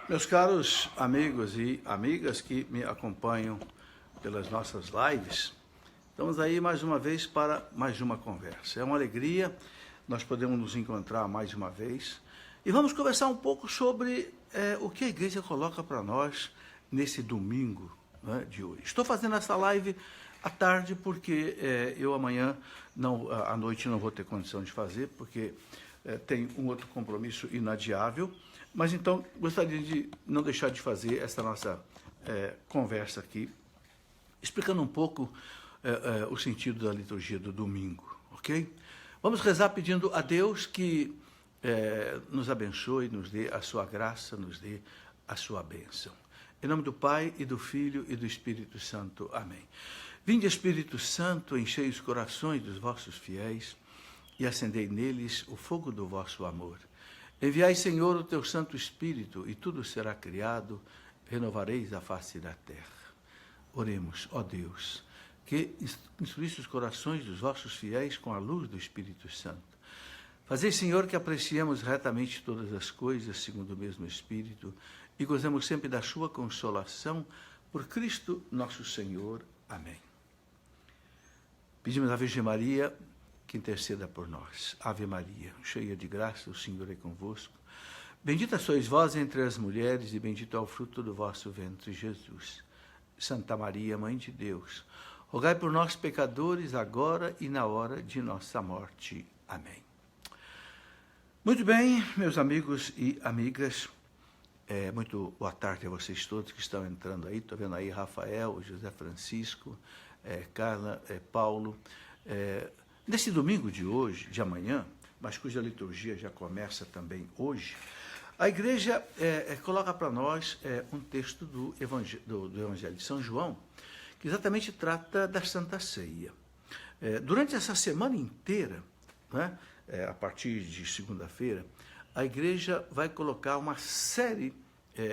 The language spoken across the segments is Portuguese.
Meus caros amigos e amigas que me acompanham pelas nossas lives, estamos aí mais uma vez para mais uma conversa. É uma alegria, nós podemos nos encontrar mais uma vez e vamos conversar um pouco sobre o que a igreja coloca para nós nesse domingo, né, de hoje. Estou fazendo essa live à tarde porque eu amanhã, à noite, não vou ter condição de fazer, porque tem um outro compromisso inadiável. Mas então, gostaria de não deixar de fazer essa nossa conversa aqui, explicando um pouco o sentido da liturgia do domingo, ok? Vamos rezar pedindo a Deus que nos abençoe, nos dê a sua graça, nos dê a sua bênção. Em nome do Pai, e do Filho, e do Espírito Santo. Amém. Vinde, Espírito Santo, enchei os corações dos vossos fiéis e acendei neles o fogo do vosso amor. Enviai, Senhor, o teu Santo Espírito, e tudo será criado, renovareis a face da terra. Oremos, ó Deus, que instruísse os corações dos vossos fiéis com a luz do Espírito Santo. Fazei, Senhor, que apreciemos retamente todas as coisas, segundo o mesmo Espírito, e gozemos sempre da sua consolação, por Cristo nosso Senhor. Amém. Pedimos à Virgem Maria que interceda por nós. Ave Maria, cheia de graça, o Senhor é convosco. Bendita sois vós entre as mulheres, e bendito é o fruto do vosso ventre, Jesus. Santa Maria, Mãe de Deus, rogai por nós, pecadores, agora e na hora de nossa morte. Amém. Muito bem, meus amigos e amigas, muito boa tarde a vocês todos que estão entrando aí. Estou vendo aí Rafael, José Francisco, Carla, Paulo. Nesse domingo de hoje, de amanhã, mas cuja liturgia já começa também hoje, a igreja coloca para nós um texto do Evangelho de São João, que exatamente trata da Santa Ceia. Durante essa semana inteira, né, a partir de segunda-feira, a igreja vai colocar uma série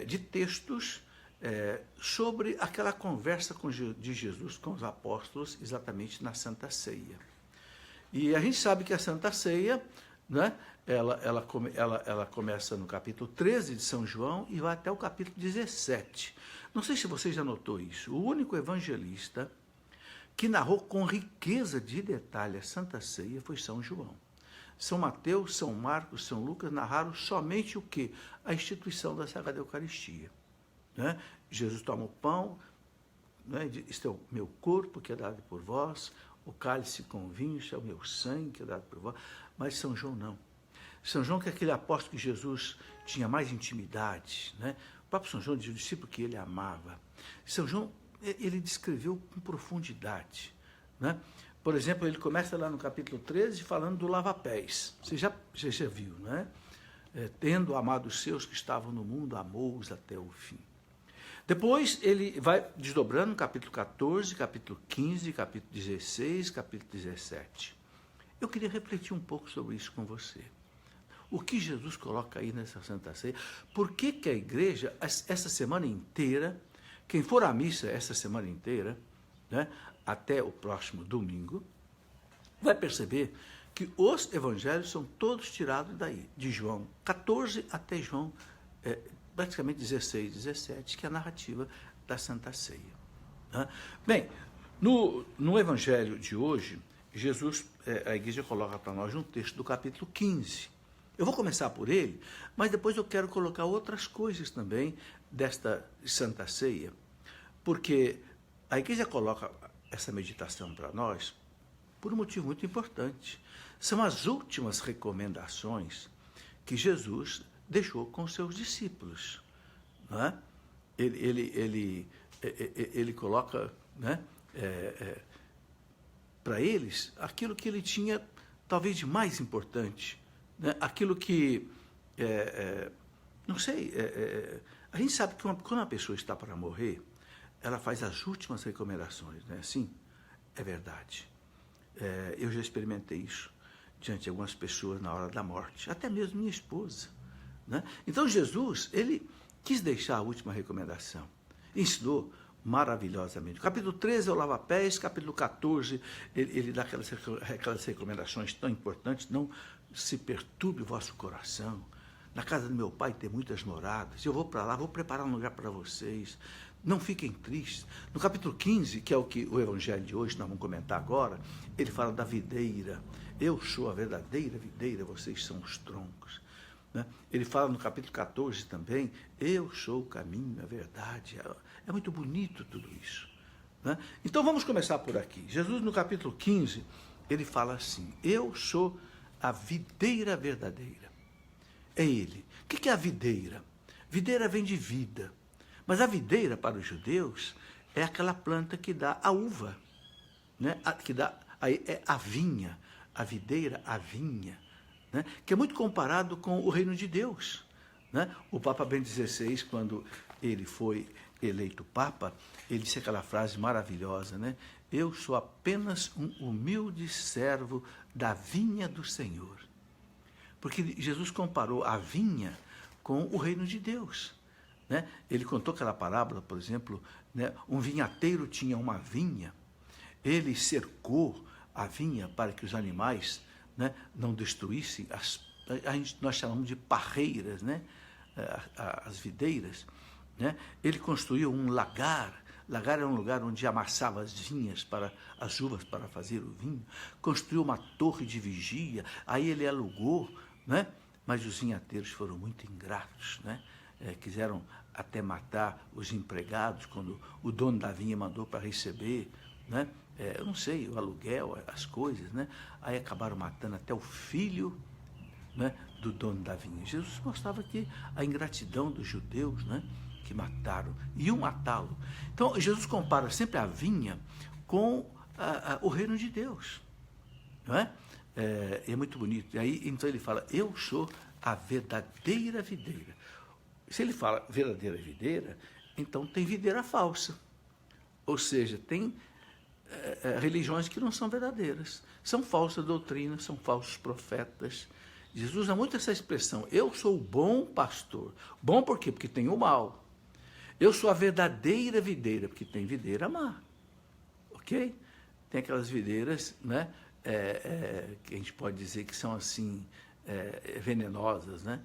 de textos sobre aquela conversa de Jesus com os apóstolos, exatamente na Santa Ceia. E a gente sabe que a Santa Ceia, né, ela começa no capítulo 13 de São João e vai até o capítulo 17. Não sei se você já notou isso. O único evangelista que narrou com riqueza de detalhe a Santa Ceia foi São João. São Mateus, São Marcos, São Lucas narraram somente o quê? A instituição da Sagrada Eucaristia. Né? Jesus toma o pão, né, este é o meu corpo que é dado por vós, o cálice com vinho, isso é o meu sangue que é dado por vós. Mas São João não. São João, que é aquele apóstolo que Jesus tinha mais intimidade, né? O próprio São João diz o discípulo que ele amava. São João, ele descreveu com profundidade, né? Por exemplo, ele começa lá no capítulo 13 falando do lava-pés. Você já viu, né? Tendo amado os seus que estavam no mundo, amou-os até o fim. Depois ele vai desdobrando no capítulo 14, capítulo 15, capítulo 16, capítulo 17. Eu queria refletir um pouco sobre isso com você. O que Jesus coloca aí nessa Santa Ceia? Por que a igreja, essa semana inteira, quem for à missa essa semana inteira, né, até o próximo domingo, vai perceber que os evangelhos são todos tirados daí, de João 14 até João praticamente 16, 17, que é a narrativa da Santa Ceia. Né? Bem, no Evangelho de hoje, Jesus, a igreja coloca para nós um texto do capítulo 15. Eu vou começar por ele, mas depois eu quero colocar outras coisas também desta Santa Ceia, porque a igreja coloca essa meditação para nós por um motivo muito importante. São as últimas recomendações que Jesus deixou com seus discípulos. Não é? Ele coloca, né, para eles aquilo que ele tinha talvez de mais importante, né? Aquilo que, não sei, a gente sabe que quando uma pessoa está para morrer, ela faz as últimas recomendações, não é assim? É verdade. Eu já experimentei isso diante de algumas pessoas na hora da morte, até mesmo minha esposa. Né? Então Jesus, ele quis deixar a última recomendação, ensinou maravilhosamente. Capítulo 13 é o lava-pés, capítulo 14 ele dá aquelas recomendações tão importantes: não se perturbe o vosso coração, Na casa do meu pai tem muitas moradas. Eu vou para lá, vou preparar um lugar para vocês. Não fiquem tristes. No capítulo 15, que é o evangelho de hoje, nós vamos comentar agora, ele fala da videira. Eu sou a verdadeira videira, vocês são os troncos. Né? Ele fala no capítulo 14 também, eu sou o caminho, a verdade. É muito bonito tudo isso. Né? Então vamos começar por aqui. Jesus, no capítulo 15, ele fala assim, eu sou a videira verdadeira. É ele. O que é a videira? Videira vem de vida. Mas a videira, para os judeus, é aquela planta que dá a uva, né? Que dá a vinha, a videira, a vinha, né? Que é muito comparado com o reino de Deus. Né? O Papa Bento XVI, quando ele foi eleito Papa, ele disse aquela frase maravilhosa, né? Eu sou apenas um humilde servo da vinha do Senhor. Porque Jesus comparou a vinha com o reino de Deus. Né? Ele contou aquela parábola, por exemplo, né? Um vinhateiro tinha uma vinha, ele cercou a vinha para que os animais, né, não destruíssem, nós chamamos de parreiras, né? As videiras. Né? Ele construiu um lagar. Lagar era um lugar onde amassava as vinhas, as uvas para fazer o vinho. Construiu uma torre de vigia, aí ele alugou, né? Mas os vinhateiros foram muito ingratos, né? Quiseram até matar os empregados quando o dono da vinha mandou para receber, né? Eu não sei, o aluguel, as coisas, né? Aí acabaram matando até o filho, né, do dono da vinha. Jesus mostrava aqui a ingratidão dos judeus, né, que mataram, iam matá-lo. Então, Jesus compara sempre a vinha com o reino de Deus. Não é? É muito bonito. E aí, então ele fala, eu sou a verdadeira videira. Se ele fala verdadeira videira, então tem videira falsa. Ou seja, tem religiões que não são verdadeiras. São falsas doutrinas, são falsos profetas. Jesus usa muito essa expressão, eu sou o bom pastor. Bom por quê? Porque tem o mal. Eu sou a verdadeira videira, porque tem videira má. Ok? Tem aquelas videiras, né, que a gente pode dizer que são assim, venenosas, né?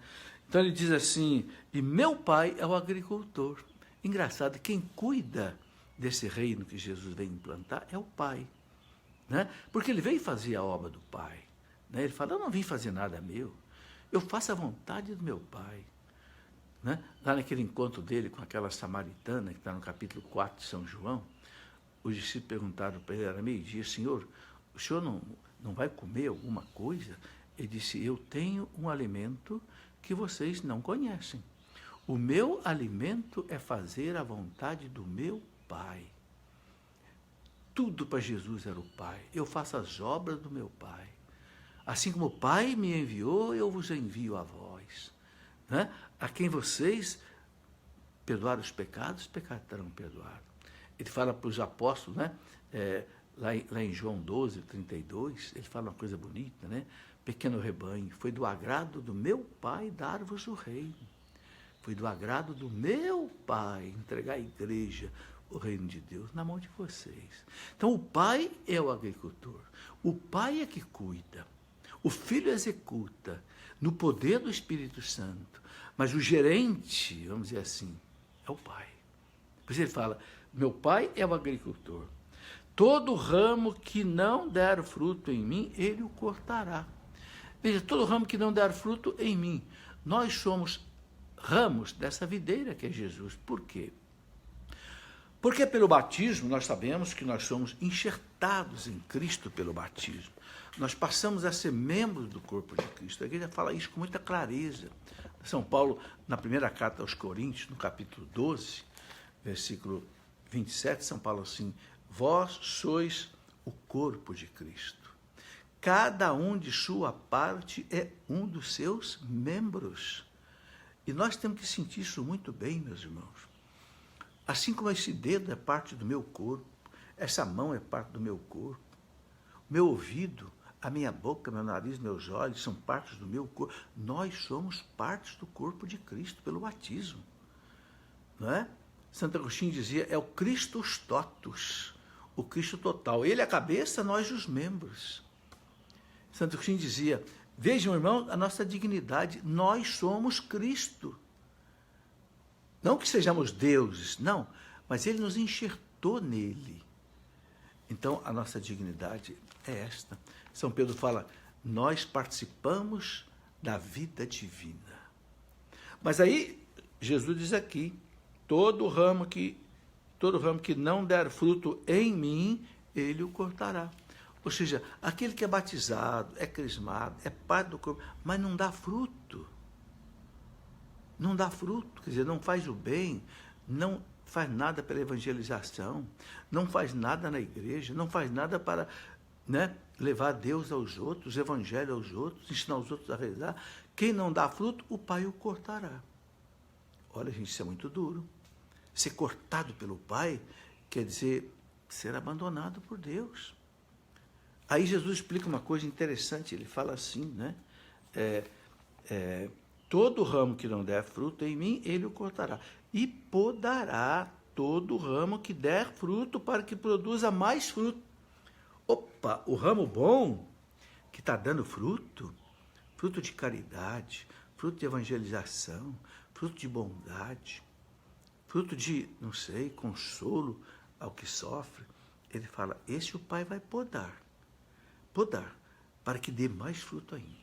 Então ele diz assim, e meu pai é o agricultor. Engraçado, quem cuida desse reino que Jesus veio implantar é o pai. Né? Porque ele veio fazer a obra do pai. Né? Ele fala, eu não vim fazer nada meu, eu faço a vontade do meu pai. Né? Lá naquele encontro dele com aquela samaritana, que está no capítulo 4 de São João, os discípulos perguntaram para ele, era meio-dia, Senhor, o senhor não vai comer alguma coisa? Ele disse, eu tenho um alimento que vocês não conhecem. O meu alimento é fazer a vontade do meu Pai. Tudo para Jesus era o Pai. Eu faço as obras do meu Pai. Assim como o Pai me enviou, eu vos envio a vós. Né? A quem vocês perdoarem os pecados terão perdoado. Ele fala para os apóstolos, né? Lá em João 12, 32, ele fala uma coisa bonita, né? Pequeno rebanho, foi do agrado do meu Pai dar-vos o reino. Foi do agrado do meu Pai entregar a igreja, o reino de Deus, na mão de vocês. Então, o Pai é o agricultor. O Pai é que cuida. O Filho executa no poder do Espírito Santo. Mas o gerente, vamos dizer assim, é o Pai. Por isso ele fala, meu Pai é o agricultor. Todo ramo que não der fruto em mim, ele o cortará. Veja, todo ramo que não der fruto em mim. Nós somos ramos dessa videira que é Jesus. Por quê? Porque pelo batismo nós sabemos que nós somos enxertados em Cristo pelo batismo. Nós passamos a ser membros do corpo de Cristo. A igreja fala isso com muita clareza. São Paulo, na primeira carta aos Coríntios, no capítulo 12, versículo 27, São Paulo assim, vós sois o corpo de Cristo. Cada um de sua parte é um dos seus membros. E nós temos que sentir isso muito bem, meus irmãos. Assim como esse dedo é parte do meu corpo, essa mão é parte do meu corpo, meu ouvido, a minha boca, meu nariz, meus olhos são partes do meu corpo. Nós somos partes do corpo de Cristo pelo batismo. Não é? Santo Agostinho dizia, é o Christus totus, o Cristo total. Ele é a cabeça, nós os membros. Santo Agostinho dizia, Vejam, irmão, a nossa dignidade. Nós somos Cristo. Não que sejamos deuses, não. Mas Ele nos enxertou nele. Então, a nossa dignidade é esta. São Pedro fala, nós participamos da vida divina. Mas aí, Jesus diz aqui, todo ramo que não der fruto em mim, Ele o cortará. Ou seja, aquele que é batizado, é crismado, é parte do corpo, mas não dá fruto. Não dá fruto, quer dizer, não faz o bem, não faz nada pela evangelização, não faz nada na igreja, não faz nada para, né, levar Deus aos outros, o evangelho aos outros, ensinar os outros a rezar. Quem não dá fruto, o Pai o cortará. Olha, gente, isso é muito duro. Ser cortado pelo Pai quer dizer ser abandonado por Deus. Aí Jesus explica uma coisa interessante, ele fala assim, né? Todo ramo que não der fruto em mim, Ele o cortará. E podará todo ramo que der fruto para que produza mais fruto. Opa, o ramo bom, que está dando fruto, fruto de caridade, fruto de evangelização, fruto de bondade, fruto de, não sei, consolo ao que sofre, ele fala, esse o Pai vai podar, para que dê mais fruto ainda.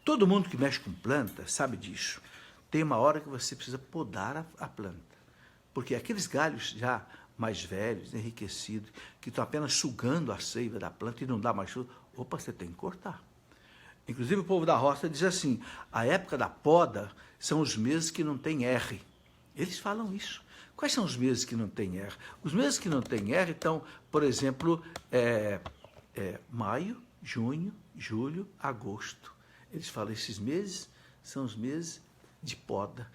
Todo mundo que mexe com planta sabe disso. Tem uma hora que você precisa podar a planta, porque aqueles galhos já mais velhos, enriquecidos, que estão apenas sugando a seiva da planta e não dá mais fruto, opa, você tem que cortar. Inclusive o povo da roça diz assim, a época da poda são os meses que não tem R. Eles falam isso. Quais são os meses que não tem R? Os meses que não tem R, então, por exemplo, maio, junho, julho, agosto. Eles falam, esses meses são os meses de poda.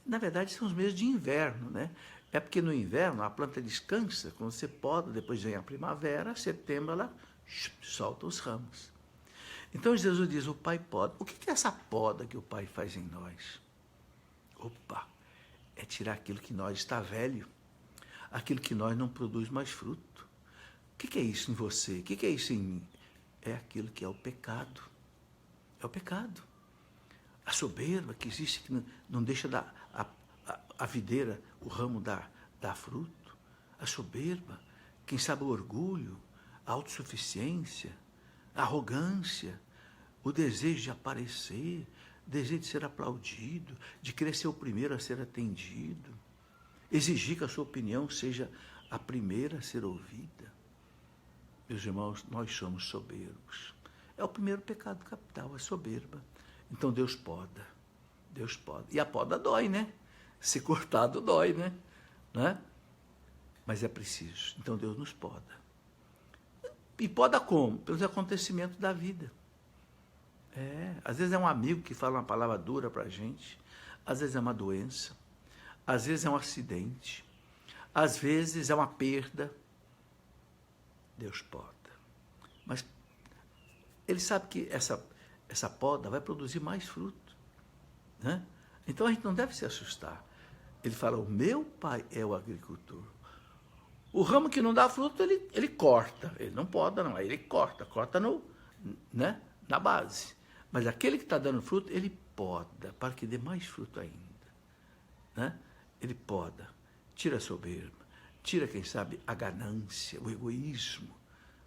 Na verdade, são os meses de inverno, né? É porque no inverno a planta descansa, quando você poda, depois vem a primavera, setembro ela solta os ramos. Então Jesus diz, o Pai poda. O que é essa poda que o Pai faz em nós? Opa, é tirar aquilo que nós está velho, aquilo que nós não produz mais fruto. O que é isso em você? O que é isso em mim? É aquilo que é o pecado. É o pecado. A soberba que existe, que não deixa a videira, o ramo dar fruto. A soberba, quem sabe o orgulho, a autossuficiência, a arrogância, o desejo de aparecer, o desejo de ser aplaudido, de querer ser o primeiro a ser atendido, exigir que a sua opinião seja a primeira a ser ouvida. Meus irmãos, nós somos soberbos. É o primeiro pecado capital, a soberba. Então Deus poda. Deus poda. E a poda dói, né? Ser cortado dói, né? Mas é preciso. Então Deus nos poda. E poda como? Pelos acontecimentos da vida. Às vezes é um amigo que fala uma palavra dura para a gente. Às vezes é uma doença. Às vezes é um acidente. Às vezes é uma perda. Deus poda. Mas Ele sabe que essa poda vai produzir mais fruto, né? Então a gente não deve se assustar. Ele fala, o meu Pai é o agricultor. O ramo que não dá fruto, ele corta. Ele não poda, não. Aí ele corta né, na base. Mas aquele que está dando fruto, ele poda, para que dê mais fruto ainda, né? Ele poda, tira a soberba, tira, quem sabe, a ganância, o egoísmo.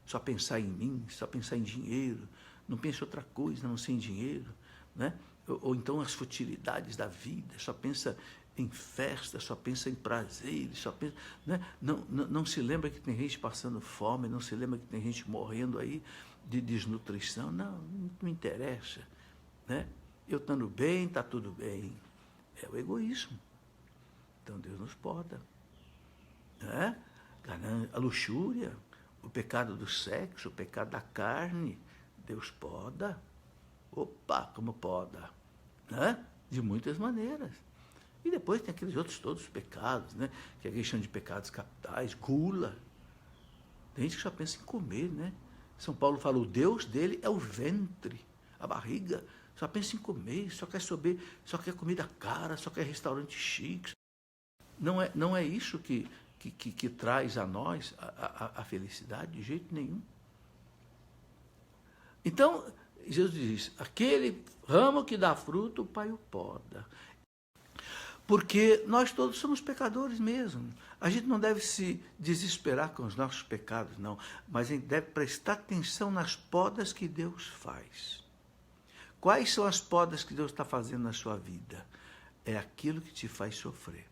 Só pensar em mim, só pensar em dinheiro, não pensa outra coisa, não sem dinheiro, né? Ou então as futilidades da vida, só pensa em festa, só pensa em prazer, só pensa, né? Não se lembra que tem gente passando fome, não se lembra que tem gente morrendo aí de desnutrição, não me interessa, né? Eu estando bem, está tudo bem. É o egoísmo. Então Deus nos poda, né? A luxúria, o pecado do sexo, o pecado da carne, Deus poda. Opa, como poda, né? De muitas maneiras. E depois tem aqueles outros todos os pecados, né? Que a gente chama de pecados capitais, gula. Tem gente que só pensa em comer, né? São Paulo fala, o Deus dele é o ventre, a barriga. Só pensa em comer, só quer comida cara, só quer restaurante chique. Não é isso que traz a nós a felicidade, de jeito nenhum. Então, Jesus diz, aquele ramo que dá fruto, o Pai o poda. Porque nós todos somos pecadores mesmo. A gente não deve se desesperar com os nossos pecados, não. Mas a gente deve prestar atenção nas podas que Deus faz. Quais são as podas que Deus está fazendo na sua vida? É aquilo que te faz sofrer.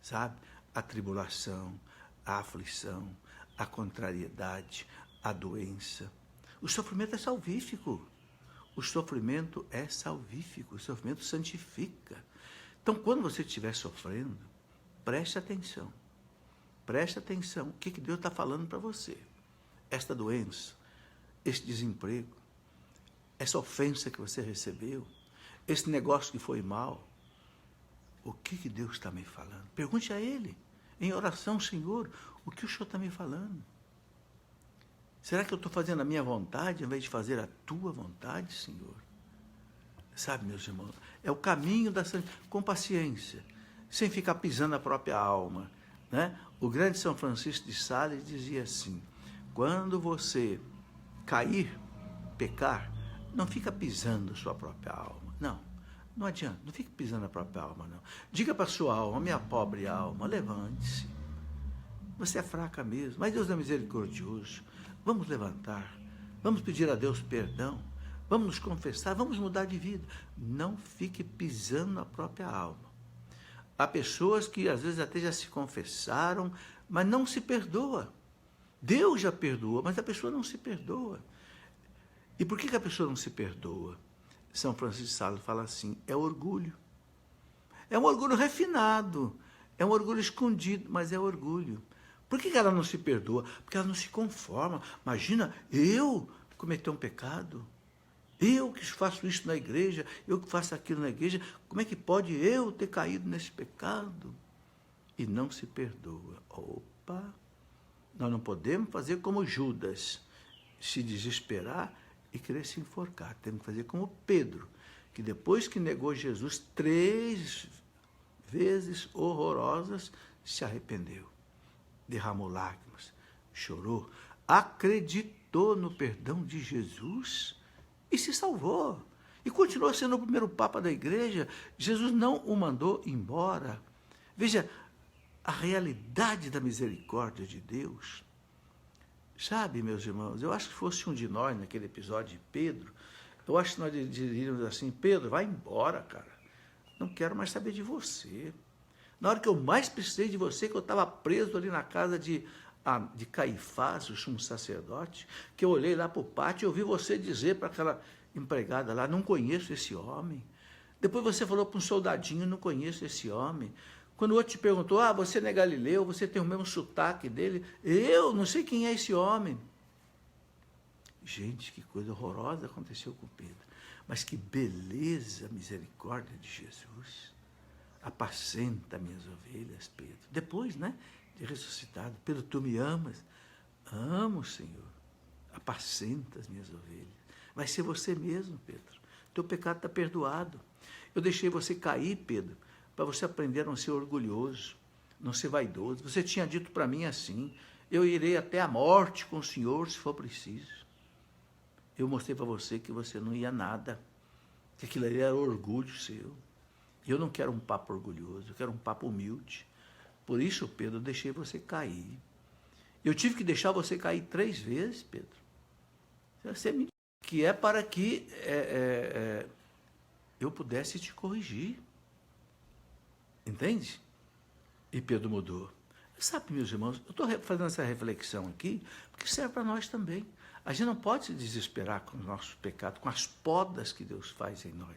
Sabe? A tribulação, a aflição, a contrariedade, a doença. O sofrimento é salvífico. O sofrimento é salvífico. O sofrimento santifica. Então, quando você estiver sofrendo, preste atenção. Preste atenção. O que Deus está falando para você? Esta doença, este desemprego, essa ofensa que você recebeu, esse negócio que foi mal, o que Deus está me falando? Pergunte a Ele, em oração, Senhor, o que o Senhor está me falando? Será que eu estou fazendo a minha vontade, ao invés de fazer a tua vontade, Senhor? Sabe, meus irmãos, é o caminho da santidade, com paciência, sem ficar pisando na própria alma, né? O grande São Francisco de Sales dizia assim, quando você cair, pecar, não fica pisando sua própria alma, não adianta, não fique pisando na própria alma, não. Diga para a sua alma, minha pobre alma, levante-se, você é fraca mesmo, mas Deus é misericordioso, vamos levantar, vamos pedir a Deus perdão, vamos nos confessar, vamos mudar de vida. Não fique pisando na própria alma. Há pessoas que às vezes até já se confessaram, mas não se perdoa. Deus já perdoa, mas a pessoa não se perdoa. E por que a pessoa não se perdoa? São Francisco de Sales fala assim, é orgulho. É um orgulho refinado, é um orgulho escondido, mas é orgulho. Por que ela não se perdoa? Porque ela não se conforma. Imagina, eu cometer um pecado. Eu que faço isso na igreja, eu que faço aquilo na igreja, como é que pode eu ter caído nesse pecado? E não se perdoa. Opa! Nós não podemos fazer como Judas, se desesperar e querer se enforcar. Temos que fazer como Pedro, que depois que negou Jesus 3 vezes horrorosas, se arrependeu, derramou lágrimas, chorou, acreditou no perdão de Jesus e se salvou. E continuou sendo o primeiro Papa da Igreja. Jesus não o mandou embora. Veja, a realidade da misericórdia de Deus. Sabe, meus irmãos, eu acho que fosse um de nós, naquele episódio de Pedro, eu acho que nós diríamos assim, Pedro, vai embora, cara. Não quero mais saber de você. Na hora que eu mais precisei de você, que eu estava preso ali na casa de Caifás, o sumo sacerdote, que eu olhei lá para o pátio e ouvi você dizer para aquela empregada lá, não conheço esse homem. Depois você falou para um soldadinho, não conheço esse homem. Quando o outro te perguntou, você não é galileu, você tem o mesmo sotaque dele, eu não sei quem é esse homem. Gente, que coisa horrorosa aconteceu com Pedro. Mas que beleza, misericórdia de Jesus. Apacenta minhas ovelhas, Pedro. Depois, né, de ressuscitado, Pedro, tu me amas? Amo, Senhor. Apacenta as minhas ovelhas. Vai ser você mesmo, Pedro. Teu pecado está perdoado. Eu deixei você cair, Pedro, para você aprender a não ser orgulhoso, não ser vaidoso. Você tinha dito para mim assim, eu irei até a morte com o Senhor, se for preciso. Eu mostrei para você que você não ia nada, que aquilo ali era orgulho seu. Eu não quero um papo orgulhoso, eu quero um papo humilde. Por isso, Pedro, eu deixei você cair. Eu tive que deixar você cair 3 vezes, Pedro. Você me... Que é para que eu pudesse te corrigir. Entende? E Pedro mudou. Sabe, meus irmãos, eu estou fazendo essa reflexão aqui, porque serve para nós também. A gente não pode se desesperar com os nossos pecados, com as podas que Deus faz em nós.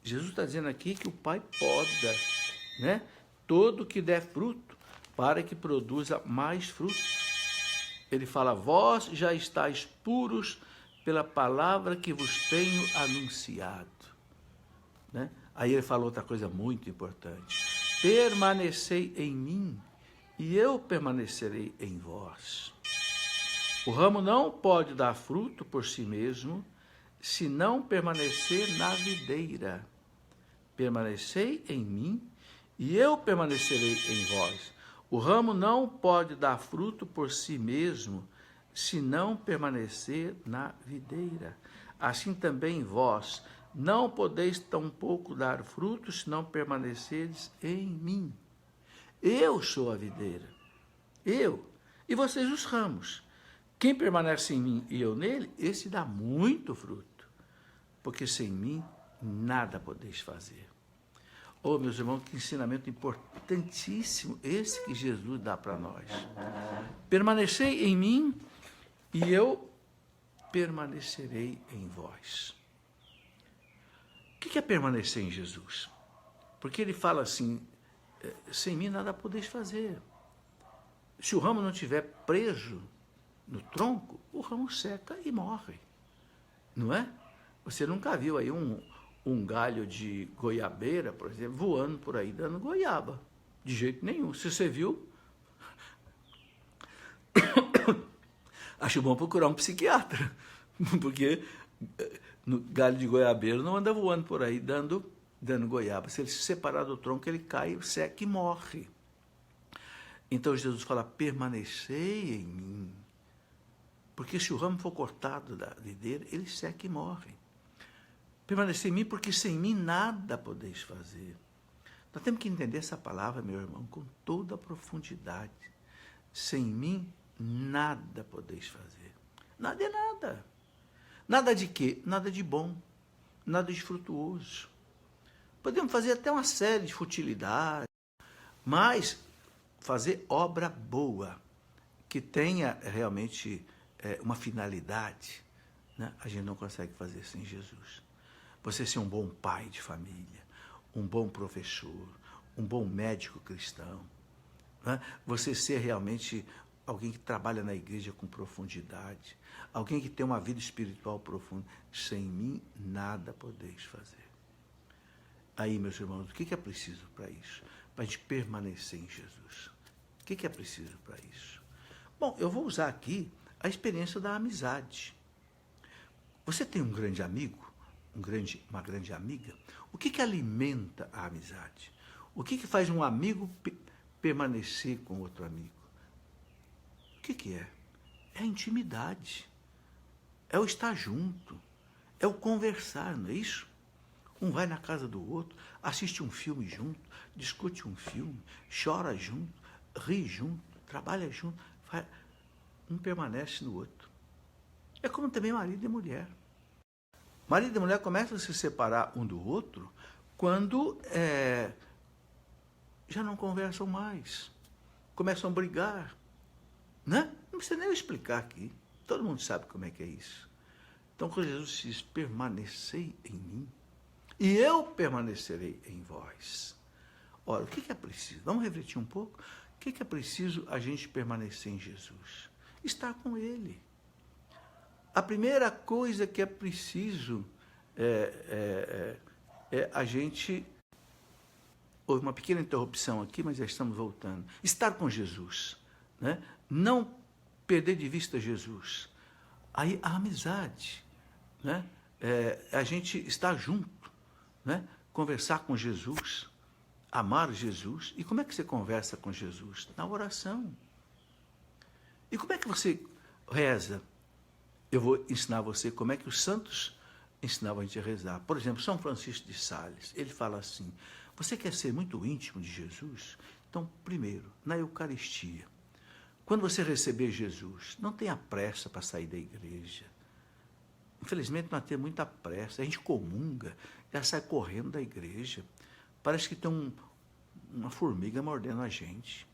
Jesus está dizendo aqui que o Pai poda, né, todo que der fruto, para que produza mais fruto. Ele fala, vós já estáis puros pela palavra que vos tenho anunciado. Né? Aí ele falou outra coisa muito importante. Permanecei em mim, e eu permanecerei em vós. O ramo não pode dar fruto por si mesmo, se não permanecer na videira. Permanecei em mim, e eu permanecerei em vós. O ramo não pode dar fruto por si mesmo, se não permanecer na videira. assim também vós não podeis tampouco dar frutos se não permaneceres em mim. Eu sou a videira, eu, e vocês os ramos. Quem permanece em mim e eu nele, esse dá muito fruto, porque sem mim nada podeis fazer. Oh, meus irmãos, que ensinamento importantíssimo esse que Jesus dá para nós. Permanecei em mim e eu permanecerei em vós. O que é permanecer em Jesus? Porque ele fala assim, sem mim nada podeis fazer. Se o ramo não estiver preso no tronco, o ramo seca e morre. Não é? Você nunca viu aí um galho de goiabeira, por exemplo, voando por aí, dando goiaba. De jeito nenhum. Se você viu, acho bom procurar um psiquiatra, porque no galho de goiabeira não anda voando por aí, dando goiaba. Se ele se separar do tronco, ele cai, seca e morre. Então Jesus fala, permanecei em mim. Porque se o ramo for cortado da videira, ele seca e morre. Permanecer em mim, porque sem mim nada podeis fazer. Nós temos que entender essa palavra, meu irmão, com toda a profundidade. Sem mim nada podeis fazer. Nada é nada. Nada de quê? Nada de bom. Nada de frutuoso. Podemos fazer até uma série de futilidades, mas fazer obra boa, que tenha realmente uma finalidade, né? A gente não consegue fazer sem Jesus. Você ser um bom pai de família, um bom professor, um bom médico cristão, né? Você ser realmente alguém que trabalha na igreja com profundidade, alguém que tem uma vida espiritual profunda. Sem mim, nada podeis fazer. Aí, meus irmãos, o que é preciso para isso? Para a gente permanecer em Jesus. O que é preciso para isso? Bom, eu vou usar aqui a experiência da amizade. Você tem um grande amigo? Uma grande amiga? O que alimenta a amizade? O que faz um amigo permanecer com outro amigo? O que é? É a intimidade. É o estar junto. É o conversar, não é isso? Um vai na casa do outro, assiste um filme junto, discute um filme, chora junto, ri junto, trabalha junto. Um permanece no outro. É como também marido e mulher. Marido e mulher começam a se separar um do outro quando já não conversam mais, começam a brigar, né? Não precisa nem eu explicar aqui, todo mundo sabe como é que é isso. Então, quando Jesus diz, permanecei em mim, e eu permanecerei em vós. Ora, o que é preciso? Vamos refletir um pouco? O que é preciso a gente permanecer em Jesus? Estar com Ele. A primeira coisa que é preciso é a gente... Houve uma pequena interrupção aqui, mas já estamos voltando. Estar com Jesus, né? Não perder de vista Jesus. Aí a amizade, né? A gente estar junto, né? Conversar com Jesus, amar Jesus. E como é que você conversa com Jesus? Na oração. E como é que você reza? Eu vou ensinar você como é que os santos ensinavam a gente a rezar. Por exemplo, São Francisco de Sales, ele fala assim, você quer ser muito íntimo de Jesus? Então, primeiro, na Eucaristia, quando você receber Jesus, não tenha pressa para sair da igreja. Infelizmente, nós temos muita pressa, a gente comunga, já sai correndo da igreja. Parece que tem uma formiga mordendo a gente,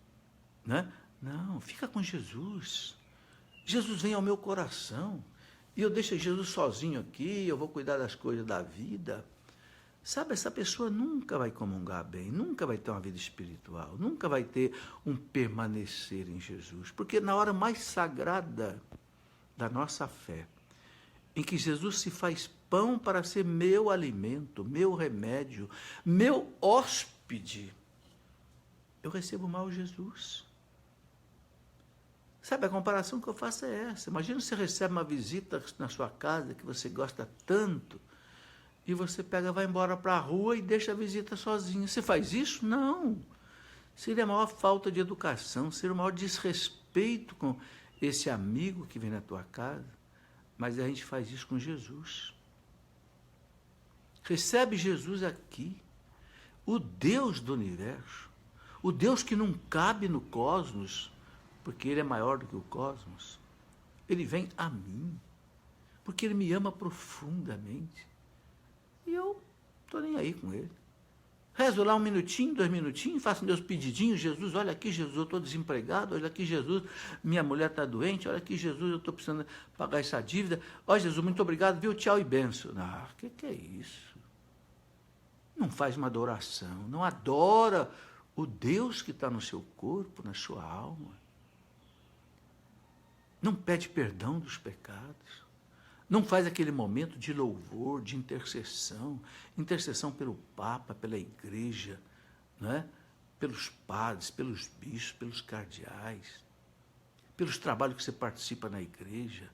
né? Não, fica com Jesus. Jesus vem ao meu coração e eu deixo Jesus sozinho aqui, eu vou cuidar das coisas da vida. Sabe, essa pessoa nunca vai comungar bem, nunca vai ter uma vida espiritual, nunca vai ter um permanecer em Jesus. Porque na hora mais sagrada da nossa fé, em que Jesus se faz pão para ser meu alimento, meu remédio, meu hóspede, eu recebo mal Jesus. Sabe, a comparação que eu faço é essa. Imagina você recebe uma visita na sua casa que você gosta tanto e você pega, vai embora para a rua e deixa a visita sozinho. Você faz isso? Não. Seria a maior falta de educação, seria o maior desrespeito com esse amigo que vem na tua casa. Mas a gente faz isso com Jesus. Recebe Jesus aqui, o Deus do universo, o Deus que não cabe no cosmos, porque Ele é maior do que o cosmos. Ele vem a mim, porque Ele me ama profundamente. E eu estou nem aí com Ele. Rezo lá 1 minutinho, 2 minutinhos, faço meus pedidinhos. Jesus, olha aqui, Jesus, eu estou desempregado. Olha aqui, Jesus, minha mulher está doente. Olha aqui, Jesus, eu estou precisando pagar essa dívida. Olha, Jesus, muito obrigado, viu? Tchau e benção. Ah, o que é isso? Não faz uma adoração, não adora o Deus que está no seu corpo, na sua alma. Não pede perdão dos pecados. Não faz aquele momento de louvor, de intercessão pelo Papa, pela Igreja, não é? Pelos padres, pelos bispos, pelos cardeais, pelos trabalhos que você participa na Igreja.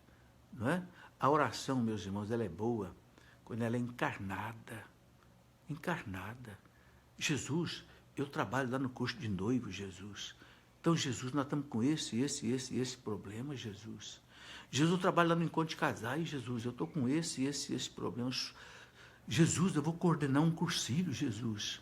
Não é? A oração, meus irmãos, ela é boa quando ela é encarnada. Encarnada. Jesus, eu trabalho lá no curso de noivo, Jesus. Então, Jesus, nós estamos com esse problema, Jesus. Jesus, eu trabalho lá no encontro de casais, Jesus, eu estou com esse problema. Jesus, eu vou coordenar um cursilho, Jesus.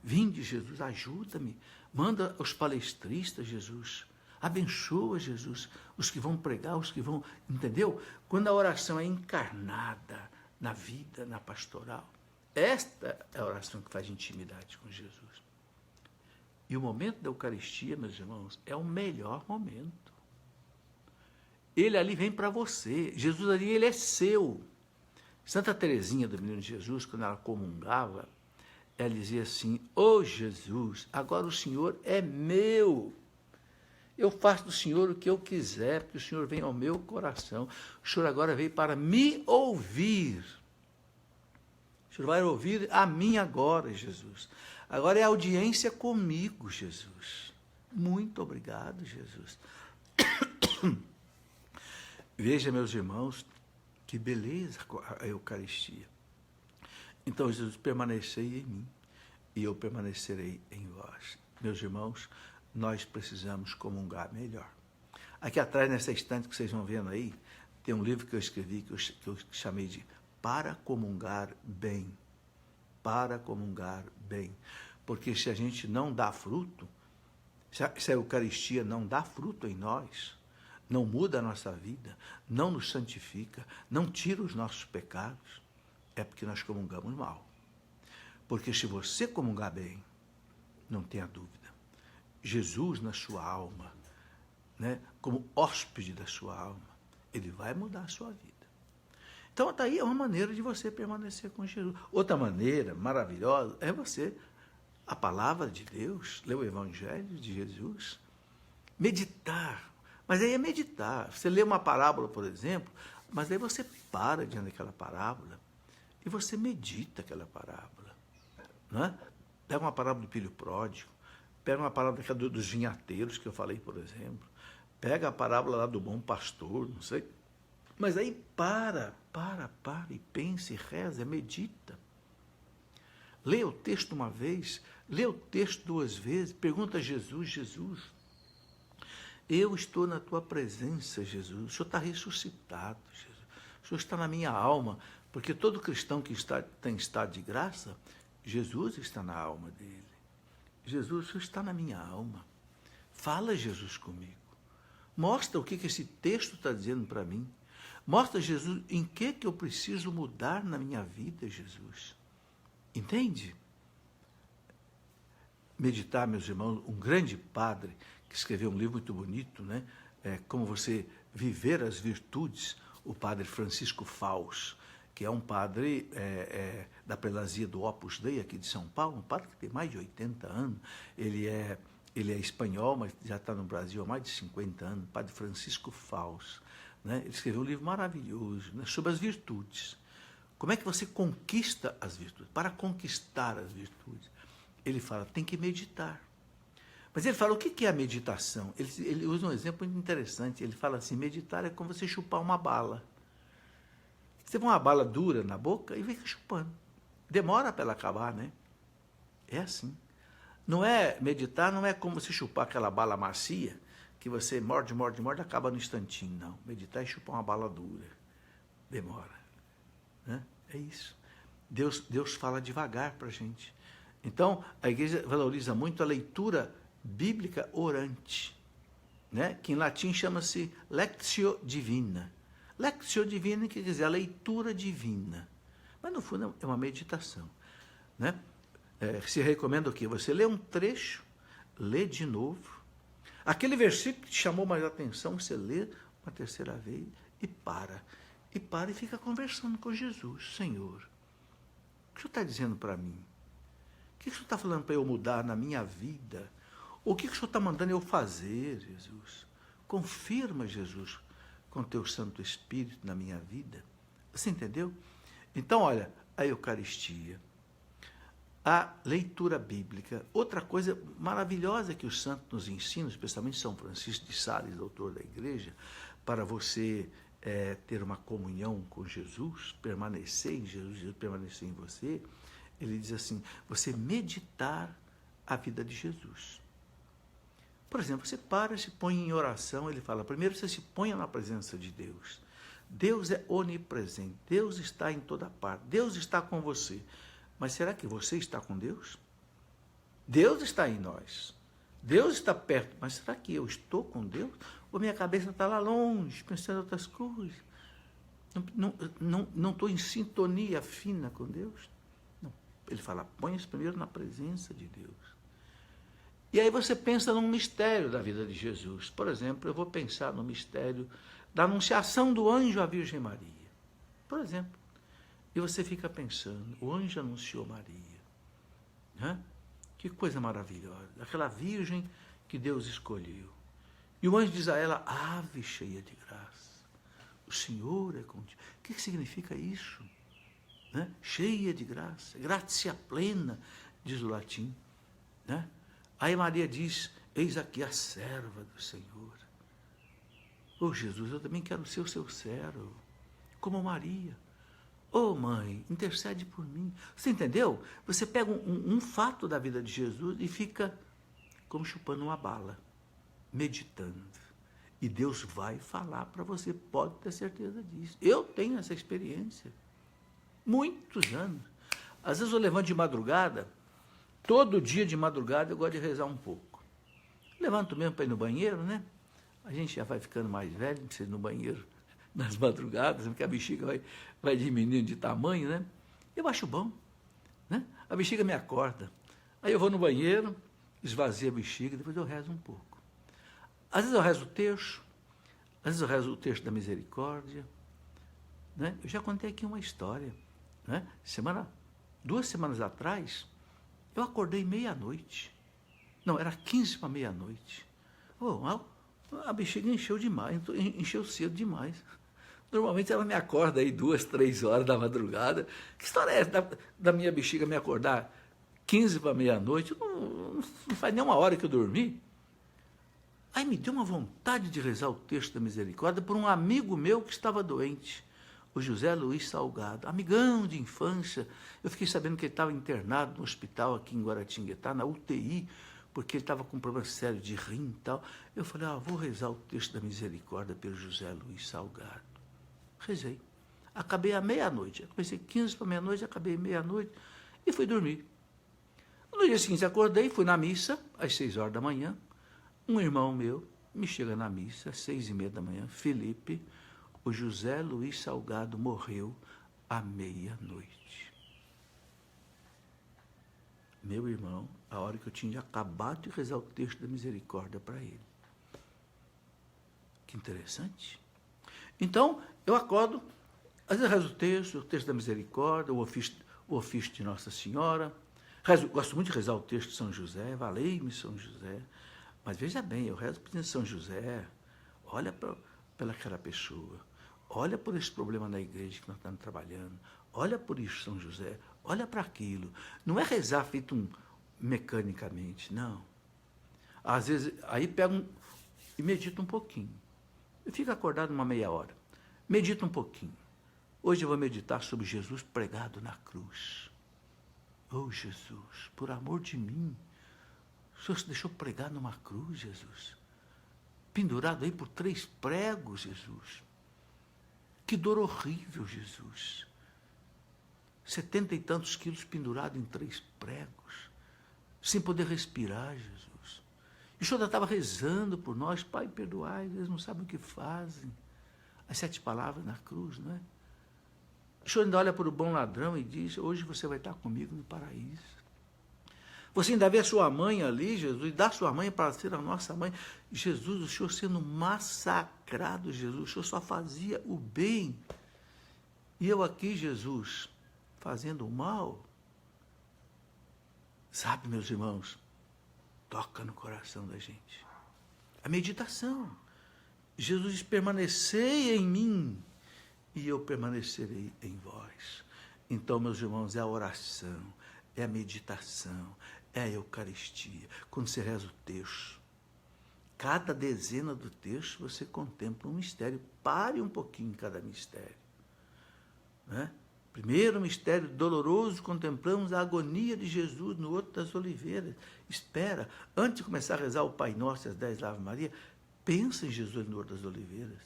Vinde, Jesus, ajuda-me. Manda os palestristas, Jesus. Abençoa, Jesus, os que vão pregar, os que vão... Entendeu? Quando a oração é encarnada na vida, na pastoral, esta é a oração que faz intimidade com Jesus. E o momento da Eucaristia, meus irmãos, é o melhor momento. Ele ali vem para você. Jesus ali, ele é seu. Santa Teresinha do Menino Jesus, quando ela comungava, ela dizia assim: ô Jesus, agora o Senhor é meu. Eu faço do Senhor o que eu quiser, porque o Senhor vem ao meu coração. O Senhor agora veio para me ouvir. O Senhor vai ouvir a mim agora, Jesus. Agora é audiência comigo, Jesus. Muito obrigado, Jesus. Veja, meus irmãos, que beleza a Eucaristia. Então, Jesus, permanecei em mim e eu permanecerei em vós. Meus irmãos, nós precisamos comungar melhor. Aqui atrás, nessa estante que vocês vão vendo aí, tem um livro que eu escrevi, que eu chamei de Para Comungar Bem. Para comungar bem. Porque se a gente não dá fruto, se a Eucaristia não dá fruto em nós, não muda a nossa vida, não nos santifica, não tira os nossos pecados, é porque nós comungamos mal. Porque se você comungar bem, não tenha dúvida, Jesus na sua alma, né, como hóspede da sua alma, ele vai mudar a sua vida. Então, daí é uma maneira de você permanecer com Jesus. Outra maneira maravilhosa é você, a palavra de Deus, ler o Evangelho de Jesus, meditar. Mas aí é meditar. Você lê uma parábola, por exemplo, mas aí você para diante daquela parábola e você medita aquela parábola. Não é? Pega uma parábola do filho pródigo, pega uma parábola dos vinhateiros, que eu falei, por exemplo, pega a parábola lá do bom pastor, não sei. Mas aí para e pense, reza, medita. Lê o texto uma vez, lê o texto 2 vezes, pergunta a Jesus: Jesus, eu estou na tua presença, Jesus, o Senhor está ressuscitado, Jesus, o Senhor está na minha alma, porque todo cristão que tem estado de graça, Jesus está na alma dele. Jesus, o Senhor está na minha alma. Fala, Jesus, comigo. Mostra o que esse texto está dizendo para mim. Mostra, Jesus, em que eu preciso mudar na minha vida, Jesus. Entende? Meditar, meus irmãos, um grande padre que escreveu um livro muito bonito, né? Como você viver as virtudes, o padre Francisco Faus, que é um padre da prelazia do Opus Dei, aqui de São Paulo, um padre que tem mais de 80 anos, ele é espanhol, mas já está no Brasil há mais de 50 anos, padre Francisco Faus. Né? Ele escreveu um livro maravilhoso, né, sobre as virtudes. Como é que você conquista as virtudes? Para conquistar as virtudes, ele fala, tem que meditar. Mas ele fala, o que é a meditação? Ele usa um exemplo muito interessante. Ele fala assim, meditar é como você chupar uma bala. Você põe uma bala dura na boca e fica chupando. Demora para ela acabar, né? É assim. Meditar não é como você chupar aquela bala macia, que você morde, acaba no instantinho. Não, meditar é chupar uma bala dura. demora. Né? É isso. Deus fala devagar para a gente. Então, a igreja valoriza muito a leitura bíblica orante, né? Que em latim chama-se lectio divina. Lectio divina quer dizer a leitura divina. Mas, no fundo, é uma meditação. Né? Se recomenda o quê? Você lê um trecho, lê de novo. Aquele versículo que te chamou mais atenção, você lê uma terceira vez e para. E para e fica conversando com Jesus. Senhor, o que o Senhor está dizendo para mim? O que o Senhor está falando para eu mudar na minha vida? O que o Senhor está mandando eu fazer, Jesus? Confirma, Jesus, com teu Santo Espírito na minha vida. Você entendeu? Então, olha, a Eucaristia, a leitura bíblica, outra coisa maravilhosa que os santos nos ensinam, especialmente São Francisco de Sales, doutor da igreja, para você ter uma comunhão com Jesus, permanecer em Jesus, Jesus permanecer em você, ele diz assim, você meditar a vida de Jesus. Por exemplo, você para, se põe em oração, ele fala, primeiro você se ponha na presença de Deus. Deus é onipresente, Deus está em toda parte, Deus está com você. Mas será que você está com Deus? Deus está em nós. Deus está perto. Mas será que eu estou com Deus? Ou minha cabeça está lá longe, pensando em outras coisas? Não estou em sintonia fina com Deus? Não. Ele fala, ponha-se primeiro na presença de Deus. E aí você pensa num mistério da vida de Jesus. Por exemplo, eu vou pensar no mistério da anunciação do anjo à Virgem Maria. Por exemplo. E você fica pensando, o anjo anunciou Maria. Né? Que coisa maravilhosa. Aquela virgem que Deus escolheu. E o anjo diz a ela, ave cheia de graça. O Senhor é contigo. O que significa isso? Né? Cheia de graça. Gratia plena, diz o latim. Né? Aí Maria diz, eis aqui a serva do Senhor. Oh Jesus, eu também quero ser o seu servo. Como Maria. Ô mãe, intercede por mim. Você entendeu? Você pega um fato da vida de Jesus e fica como chupando uma bala, meditando. E Deus vai falar para você, pode ter certeza disso. Eu tenho essa experiência. Muitos anos. Às vezes eu levanto de madrugada, todo dia de madrugada eu gosto de rezar um pouco. Levanto mesmo para ir no banheiro, né? A gente já vai ficando mais velho, precisa ir no banheiro nas madrugadas, porque a bexiga vai diminuindo de tamanho, né? Eu acho bom, né? A bexiga me acorda. Aí eu vou no banheiro, esvazio a bexiga, depois eu rezo um pouco. Às vezes eu rezo o terço, às vezes eu rezo o terço da misericórdia, né? Eu já contei aqui uma história, né? 2 semanas atrás, eu acordei meia-noite. Não, era 15 para meia-noite. A bexiga encheu demais, encheu cedo demais. Normalmente ela me acorda aí 2, 3 horas da madrugada. Que história é essa da minha bexiga me acordar 15 para meia-noite? Não faz nem uma hora que eu dormi. Aí me deu uma vontade de rezar o texto da misericórdia por um amigo meu que estava doente, o José Luiz Salgado, amigão de infância. Eu fiquei sabendo que ele estava internado no hospital aqui em Guaratinguetá, na UTI, porque ele estava com um problema sério de rim e tal. Eu falei, vou rezar o texto da misericórdia pelo José Luiz Salgado. Rezei. Acabei à meia-noite. Comecei 15 para meia-noite, acabei meia-noite e fui dormir. No dia seguinte acordei, fui na missa, às 6 horas da manhã. Um irmão meu me chega na missa, às 6h30 da manhã, Felipe, o José Luiz Salgado morreu à meia-noite. Meu irmão, a hora que eu tinha acabado de rezar o texto da misericórdia para ele. Que interessante. Então, eu acordo, às vezes rezo o texto da misericórdia, o ofício de Nossa Senhora. Gosto muito de rezar o texto de São José, valei-me São José. Mas veja bem, eu rezo pedindo São José, olha pela aquela pessoa, olha por esse problema na igreja que nós estamos trabalhando, olha por isso, São José, olha para aquilo. Não é rezar feito mecanicamente, não. Às vezes, aí pego e medito um pouquinho. Eu fico acordado uma meia hora. Medito um pouquinho. Hoje eu vou meditar sobre Jesus pregado na cruz. Oh, Jesus, por amor de mim, o Senhor se deixou pregar numa cruz, Jesus. Pendurado aí por 3 pregos, Jesus. Que dor horrível, Jesus. 70 e tantos quilos pendurado em 3 pregos, sem poder respirar, Jesus. E o Senhor estava rezando por nós, Pai, perdoai, eles não sabem o que fazem. As 7 palavras na cruz, não é? O Senhor ainda olha para o bom ladrão e diz, hoje você vai estar comigo no paraíso. Você ainda vê a sua mãe ali, Jesus, e dá sua mãe para ser a nossa mãe. Jesus, o Senhor sendo massacrado, Jesus, o Senhor só fazia o bem. E eu aqui, Jesus, fazendo o mal. Sabe, meus irmãos, toca no coração da gente. A meditação. Jesus diz, permanecei em mim e eu permanecerei em vós. Então, meus irmãos, é a oração, é a meditação, é a Eucaristia. Quando você reza o texto, cada dezena do texto você contempla um mistério. Pare um pouquinho em cada mistério. Né? Primeiro mistério doloroso, contemplamos a agonia de Jesus no Horto das Oliveiras. Espera, antes de começar a rezar o Pai Nosso e as 10 Ave Maria, pensa em Jesus no Horto das Oliveiras.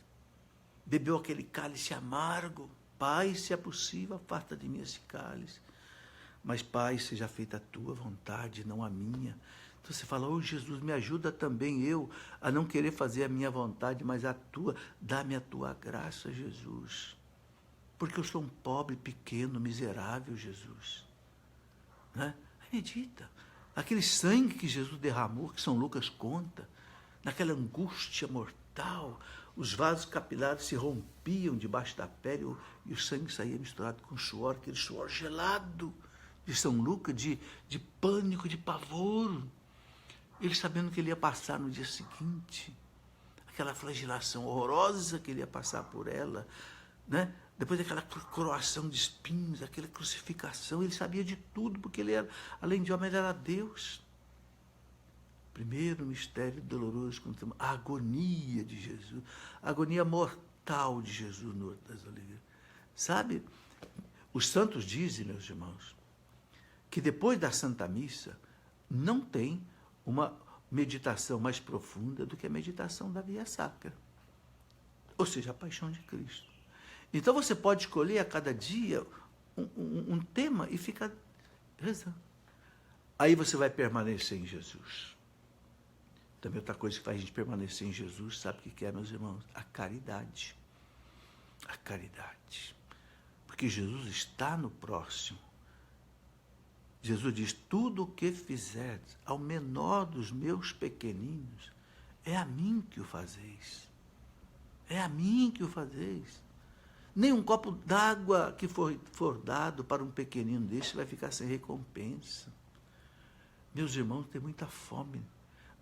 Bebeu aquele cálice amargo. Pai, se é possível, afasta de mim esse cálice. Mas, Pai, seja feita a tua vontade, não a minha. Então você fala, oh Jesus, me ajuda também eu a não querer fazer a minha vontade, mas a tua. Dá-me a tua graça, Jesus. Porque eu sou um pobre, pequeno, miserável, Jesus. Né? Medita. Aquele sangue que Jesus derramou, que São Lucas conta, naquela angústia mortal, os vasos capilares se rompiam debaixo da pele e o sangue saía misturado com suor, aquele suor gelado de São Lucas, de pânico, de pavor. Ele sabendo que ele ia passar no dia seguinte, aquela flagelação horrorosa que ele ia passar por ela, né? Depois daquela coroação de espinhos, aquela crucificação, ele sabia de tudo, porque ele era, além de homem, ele era Deus. Primeiro mistério doloroso, a agonia de Jesus, a agonia mortal de Jesus no Horto das Oliveiras. Sabe, os santos dizem, meus irmãos, que depois da Santa Missa não tem uma meditação mais profunda do que a meditação da Via Sacra, ou seja, a Paixão de Cristo. Então você pode escolher a cada dia um tema e ficar rezando. Aí você vai permanecer em Jesus. Também outra coisa que faz a gente permanecer em Jesus, sabe o que é, meus irmãos? A caridade. A caridade. Porque Jesus está no próximo. Jesus diz, tudo o que fizerdes ao menor dos meus pequeninos, é a mim que o fazeis. É a mim que o fazeis. Nem um copo d'água que for dado para um pequenino desse vai ficar sem recompensa. Meus irmãos, tem muita fome.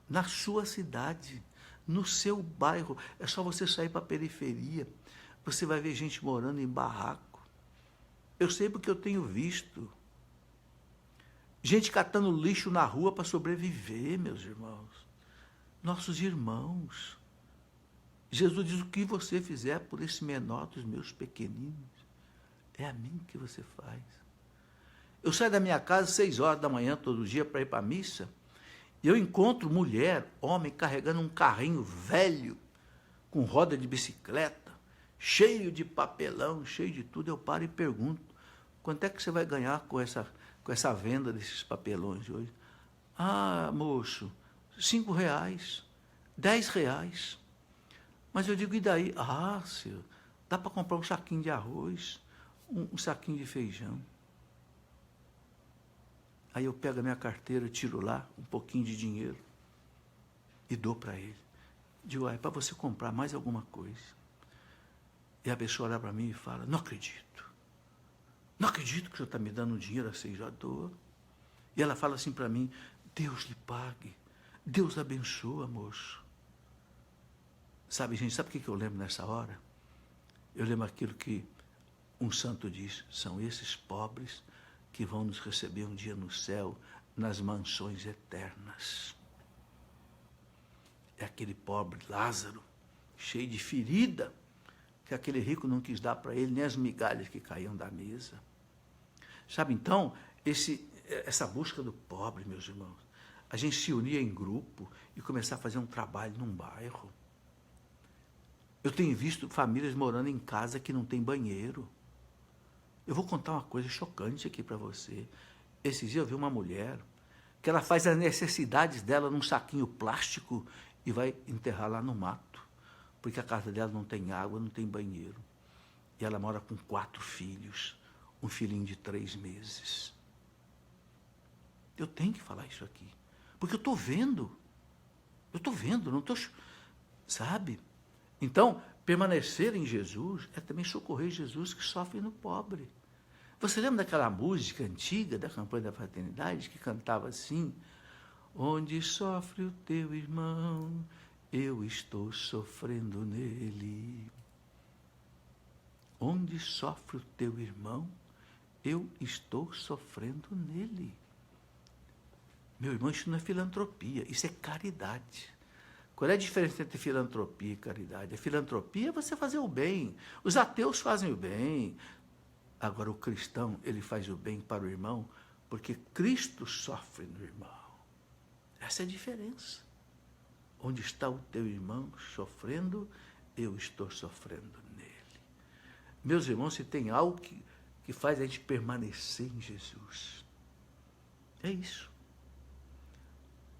Na sua cidade, no seu bairro, é só você sair para a periferia. Você vai ver gente morando em barraco. Eu sei porque eu tenho visto. Gente catando lixo na rua para sobreviver, meus irmãos. Nossos irmãos. Jesus diz, o que você fizer por esse menor dos meus pequeninos, é a mim que você faz. Eu saio da minha casa às 6 horas da manhã todo dia para ir para a missa, e eu encontro mulher, homem, carregando um carrinho velho, com roda de bicicleta, cheio de papelão, cheio de tudo. Eu paro e pergunto, quanto é que você vai ganhar com essa venda desses papelões de hoje? Ah, moço, R$5, R$10. Mas eu digo, e daí? Ah, senhor, dá para comprar um saquinho de arroz, um saquinho de feijão. Aí eu pego a minha carteira, tiro lá um pouquinho de dinheiro e dou para ele. Digo, é para você comprar mais alguma coisa. E a pessoa olha para mim e fala, não acredito. Não acredito que o senhor está me dando dinheiro assim, já dou. E ela fala assim para mim, Deus lhe pague, Deus abençoa, moço. Sabe, gente, sabe o que eu lembro nessa hora? Eu lembro aquilo que um santo diz, são esses pobres que vão nos receber um dia no céu, nas mansões eternas. É aquele pobre Lázaro, cheio de ferida, que aquele rico não quis dar para ele nem as migalhas que caíam da mesa. Sabe, então, essa busca do pobre, meus irmãos, a gente se unia em grupo e começar a fazer um trabalho num bairro. Eu tenho visto famílias morando em casa que não tem banheiro. Eu vou contar uma coisa chocante aqui para você. Esses dias eu vi uma mulher que ela faz as necessidades dela num saquinho plástico e vai enterrar lá no mato, porque a casa dela não tem água, não tem banheiro. E ela mora com 4 filhos, um filhinho de 3 meses. Eu tenho que falar isso aqui, porque eu estou vendo, não estou, sabe? Então, permanecer em Jesus é também socorrer Jesus que sofre no pobre. Você lembra daquela música antiga da campanha da fraternidade que cantava assim: onde sofre o teu irmão, eu estou sofrendo nele. Onde sofre o teu irmão, eu estou sofrendo nele. Meu irmão, isso não é filantropia, isso é caridade. Qual é a diferença entre filantropia e caridade? A filantropia é você fazer o bem. Os ateus fazem o bem. Agora, o cristão, ele faz o bem para o irmão, porque Cristo sofre no irmão. Essa é a diferença. Onde está o teu irmão sofrendo, eu estou sofrendo nele. Meus irmãos, se tem algo que faz a gente permanecer em Jesus, é isso.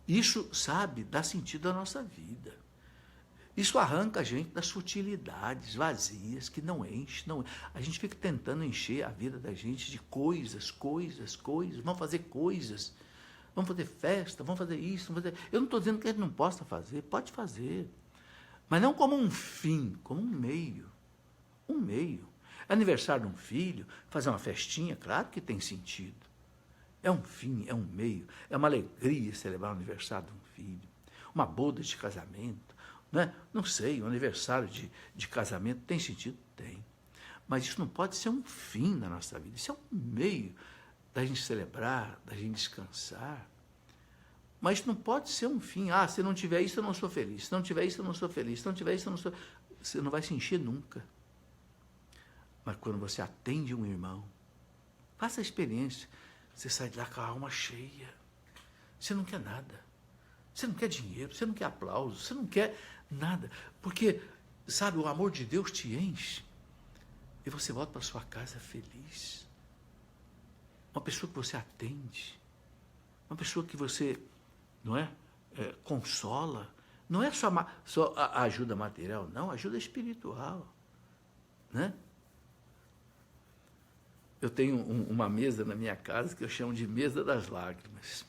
Isso, sabe, dá sentido à nossa vida. Isso arranca a gente das futilidades vazias que não enchem. Não. A gente fica tentando encher a vida da gente de coisas. Vamos fazer coisas. Vamos fazer festa, vamos fazer isso. Vamos fazer... Eu não estou dizendo que a gente não possa fazer, pode fazer. Mas não como um fim, como um meio. Um meio. Aniversário de um filho, fazer uma festinha, claro que tem sentido. É um fim, é um meio. É uma alegria celebrar o aniversário de um filho. Uma boda de casamento. Né? Não sei, um aniversário de casamento tem sentido? Tem. Mas isso não pode ser um fim na nossa vida. Isso é um meio da gente celebrar, da gente descansar. Mas isso não pode ser um fim. Ah, se não tiver isso, eu não sou feliz. Se não tiver isso, eu não sou feliz. Se não tiver isso, eu não sou... Você não vai se encher nunca. Mas quando você atende um irmão, faça a experiência. Você sai de lá com a alma cheia. Você não quer nada. Você não quer dinheiro, você não quer aplauso, você não quer nada. Porque, sabe, o amor de Deus te enche e você volta para sua casa feliz. Uma pessoa que você atende, uma pessoa que você, não é, consola. Não é só a ajuda material, não, ajuda espiritual. Né? Eu tenho uma mesa na minha casa que eu chamo de mesa das lágrimas.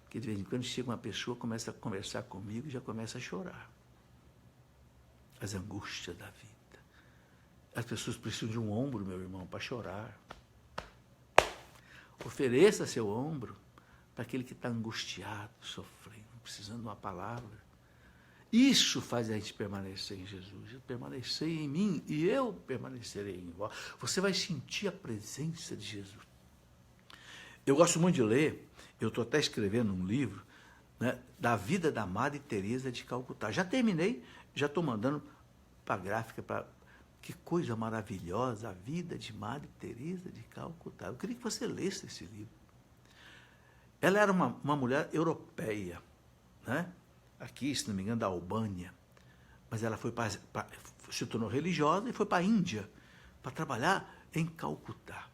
Porque de vez em quando chega uma pessoa, começa a conversar comigo e já começa a chorar. As angústias da vida. As pessoas precisam de um ombro, meu irmão, para chorar. Ofereça seu ombro para aquele que está angustiado, sofrendo, precisando de uma palavra. Isso faz a gente permanecer em Jesus. Permanecer em mim e eu permanecerei em vós. Você vai sentir a presença de Jesus. Eu gosto muito de ler. Eu estou até escrevendo um livro, né, da vida da Madre Teresa de Calcutá. Já terminei, já estou mandando para a gráfica. Que coisa maravilhosa, a vida de Madre Teresa de Calcutá. Eu queria que você lesse esse livro. Ela era uma mulher europeia, né? Aqui, se não me engano, da Albânia. Mas ela se tornou religiosa e foi para a Índia para trabalhar em Calcutá.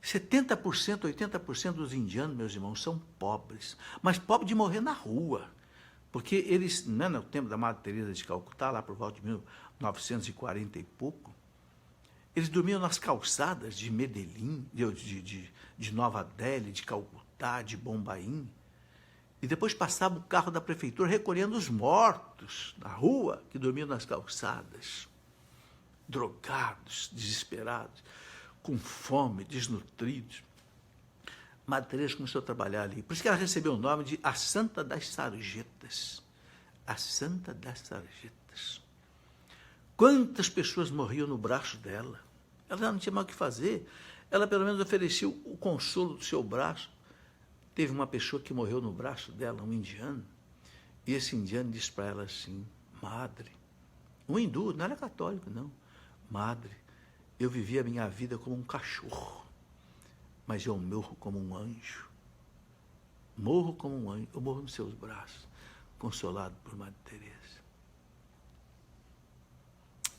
70%, 80% dos indianos, meus irmãos, são pobres, mas pobres de morrer na rua, porque eles, né, no tempo da Madre Teresa de Calcutá, lá por volta de 1940 e pouco, eles dormiam nas calçadas de Medellín, de Nova Delhi, de Calcutá, de Bombaim, e depois passava o carro da prefeitura recolhendo os mortos na rua, que dormiam nas calçadas, drogados, desesperados, com fome, desnutridos. Madre Teresa começou a trabalhar ali. Por isso que ela recebeu o nome de a Santa das Sarjetas. A Santa das Sarjetas. Quantas pessoas morriam no braço dela? Ela não tinha mais o que fazer. Ela pelo menos oferecia o consolo do seu braço. Teve uma pessoa que morreu no braço dela, um indiano, e esse indiano disse para ela assim: Madre, um hindu, não era católico não, Madre, eu vivi a minha vida como um cachorro, mas eu morro como um anjo. Morro como um anjo, eu morro nos seus braços, consolado por Madre Teresa.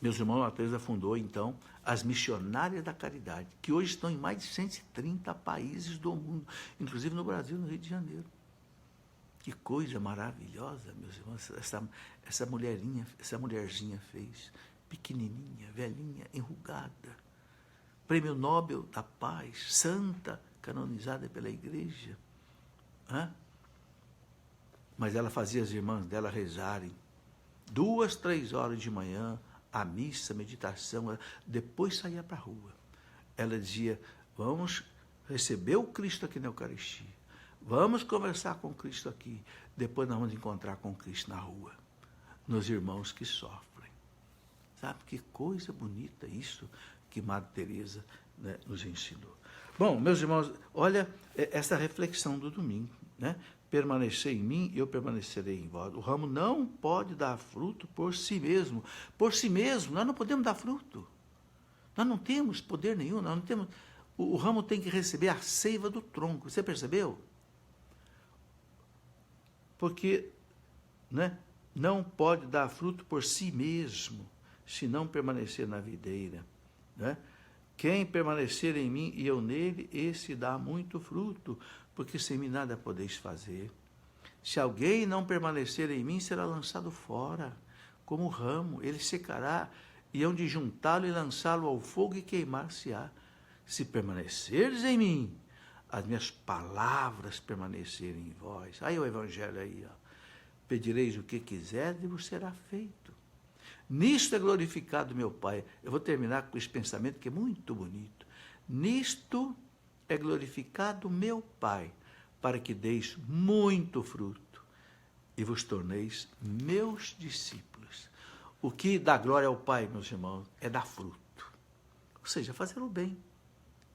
Meus irmãos, a Teresa fundou, então, as Missionárias da Caridade, que hoje estão em mais de 130 países do mundo, inclusive no Brasil, no Rio de Janeiro. Que coisa maravilhosa, meus irmãos, essa mulherzinha fez, pequenininha, velhinha, enrugada. Prêmio Nobel da Paz, santa, canonizada pela Igreja. Mas ela fazia as irmãs dela rezarem 2, 3 horas de manhã, a missa, a meditação, depois saía para a rua. Ela dizia, vamos receber o Cristo aqui na Eucaristia, vamos conversar com Cristo aqui, depois nós vamos encontrar com Cristo na rua, nos irmãos que sofrem. Sabe que coisa bonita isso que Madre Teresa, né, nos ensinou. Bom, meus irmãos, olha essa reflexão do domingo, né? Permanecer em mim, eu permanecerei em vós. O ramo não pode dar fruto por si mesmo. Por si mesmo, nós não podemos dar fruto. Nós não temos poder nenhum, nós não temos. O ramo tem que receber a seiva do tronco. Você percebeu? Porque, né, não pode dar fruto por si mesmo, se não permanecer na videira, né? Quem permanecer em mim e eu nele, esse dá muito fruto, porque sem mim nada podeis fazer. Se alguém não permanecer em mim, será lançado fora, como ramo, ele secará, e hão de juntá-lo e lançá-lo ao fogo e queimar-se-á. Se permanecerdes em mim, as minhas palavras permanecerem em vós. Aí o Evangelho aí, ó. Pedireis o que quiserdes e vos será feito. Nisto é glorificado meu Pai. Eu vou terminar com esse pensamento que é muito bonito. Nisto é glorificado meu Pai, para que deis muito fruto e vos torneis meus discípulos. O que dá glória ao Pai, meus irmãos, é dar fruto. Ou seja, fazer o bem.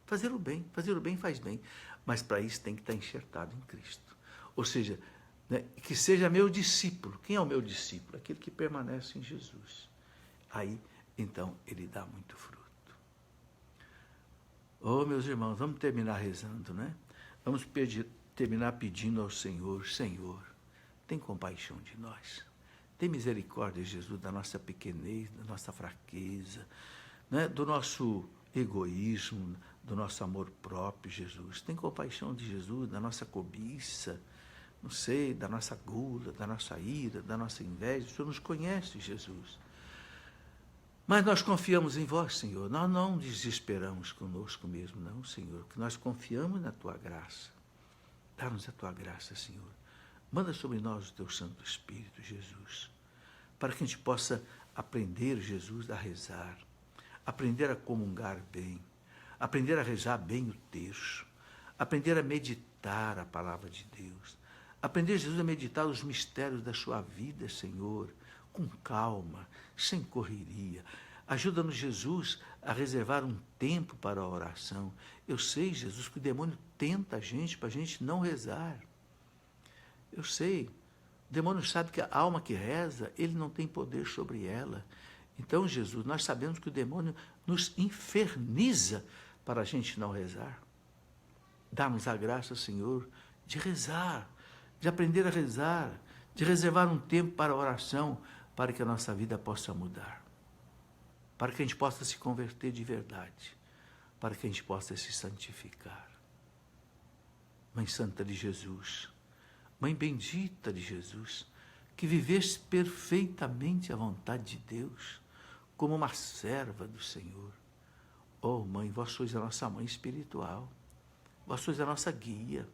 Fazer o bem. Fazer o bem faz bem. Mas para isso tem que estar enxertado em Cristo. Ou seja, né, que seja meu discípulo. Quem é o meu discípulo? Aquele que permanece em Jesus. Aí, então, ele dá muito fruto. Oh, meus irmãos, vamos terminar rezando, né? Vamos terminar pedindo ao Senhor, Senhor, tem compaixão de nós. Tem misericórdia, Jesus, da nossa pequenez, da nossa fraqueza, né? Do nosso egoísmo, do nosso amor próprio, Jesus. Tem compaixão de Jesus, da nossa cobiça, não sei, da nossa gula, da nossa ira, da nossa inveja. O Senhor nos conhece, Jesus. Mas nós confiamos em vós, Senhor. Nós não desesperamos conosco mesmo, não, Senhor. Que nós confiamos na tua graça. Dá-nos a tua graça, Senhor. Manda sobre nós o teu Santo Espírito, Jesus. Para que a gente possa aprender, Jesus, a rezar. Aprender a comungar bem. Aprender a rezar bem o terço. Aprender a meditar a palavra de Deus. Aprender, Jesus, a meditar os mistérios da sua vida, Senhor, com calma, sem correria. Ajuda-nos, Jesus, a reservar um tempo para a oração. Eu sei, Jesus, que o demônio tenta a gente para a gente não rezar. Eu sei. O demônio sabe que a alma que reza, ele não tem poder sobre ela. Então, Jesus, nós sabemos que o demônio nos inferniza para a gente não rezar. Dá-nos a graça, Senhor, de rezar, de aprender a rezar, de reservar um tempo para a oração, para que a nossa vida possa mudar, para que a gente possa se converter de verdade, para que a gente possa se santificar. Mãe Santa de Jesus, Mãe bendita de Jesus, que viveste perfeitamente a vontade de Deus, como uma serva do Senhor. Oh, Mãe, vós sois a nossa mãe espiritual, vós sois a nossa guia.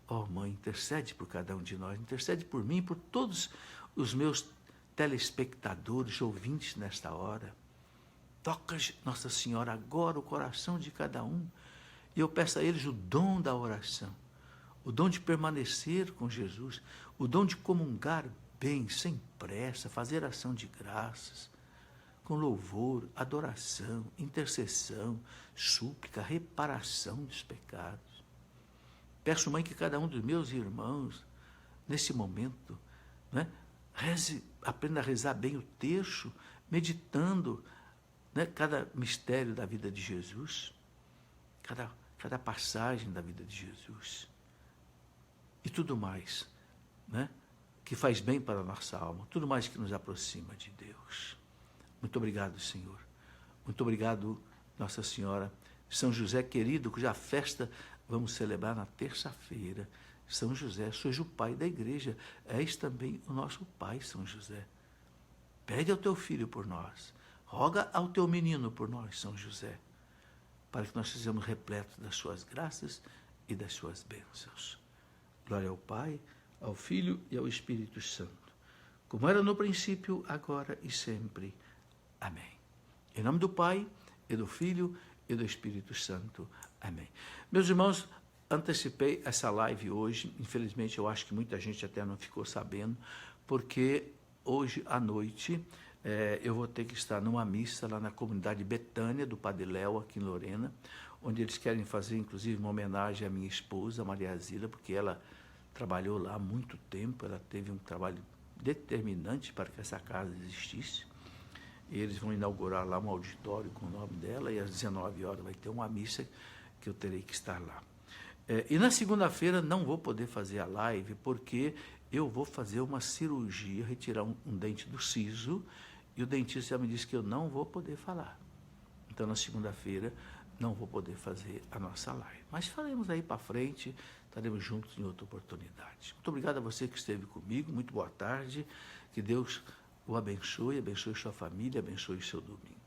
Oh, Mãe, intercede por cada um de nós, intercede por mim e por todos os meus telespectadores, ouvintes nesta hora. Toca, Nossa Senhora, agora o coração de cada um. E eu peço a eles o dom da oração, o dom de permanecer com Jesus, o dom de comungar bem, sem pressa, fazer ação de graças, com louvor, adoração, intercessão, súplica, reparação dos pecados. Peço, Mãe, que cada um dos meus irmãos, nesse momento, né, aprenda a rezar bem o terço, meditando, né, cada mistério da vida de Jesus, cada passagem da vida de Jesus. E tudo mais, né, que faz bem para a nossa alma, tudo mais que nos aproxima de Deus. Muito obrigado, Senhor. Muito obrigado, Nossa Senhora. São José querido, cuja festa vamos celebrar na terça-feira. São José, sois o pai da igreja, és também o nosso pai, São José. Pede ao teu filho por nós, roga ao teu menino por nós, São José, para que nós sejamos repletos das suas graças e das suas bênçãos. Glória ao Pai, ao Filho e ao Espírito Santo, como era no princípio, agora e sempre. Amém. Em nome do Pai, e do Filho e do Espírito Santo. Amém. Meus irmãos, antecipei essa live hoje, infelizmente eu acho que muita gente até não ficou sabendo, porque hoje à noite eu vou ter que estar numa missa lá na comunidade Betânia, do Padre Léo, aqui em Lorena, onde eles querem fazer, inclusive, uma homenagem à minha esposa, Maria Zila, porque ela trabalhou lá há muito tempo, ela teve um trabalho determinante para que essa casa existisse. E eles vão inaugurar lá um auditório com o nome dela, e às 19 horas vai ter uma missa que eu terei que estar lá. E na segunda-feira não vou poder fazer a live, porque eu vou fazer uma cirurgia, retirar um dente do siso, e o dentista já me disse que eu não vou poder falar. Então, na segunda-feira, não vou poder fazer a nossa live. Mas faremos aí para frente, estaremos juntos em outra oportunidade. Muito obrigado a você que esteve comigo, muito boa tarde, que Deus o abençoe, abençoe sua família, abençoe seu domingo.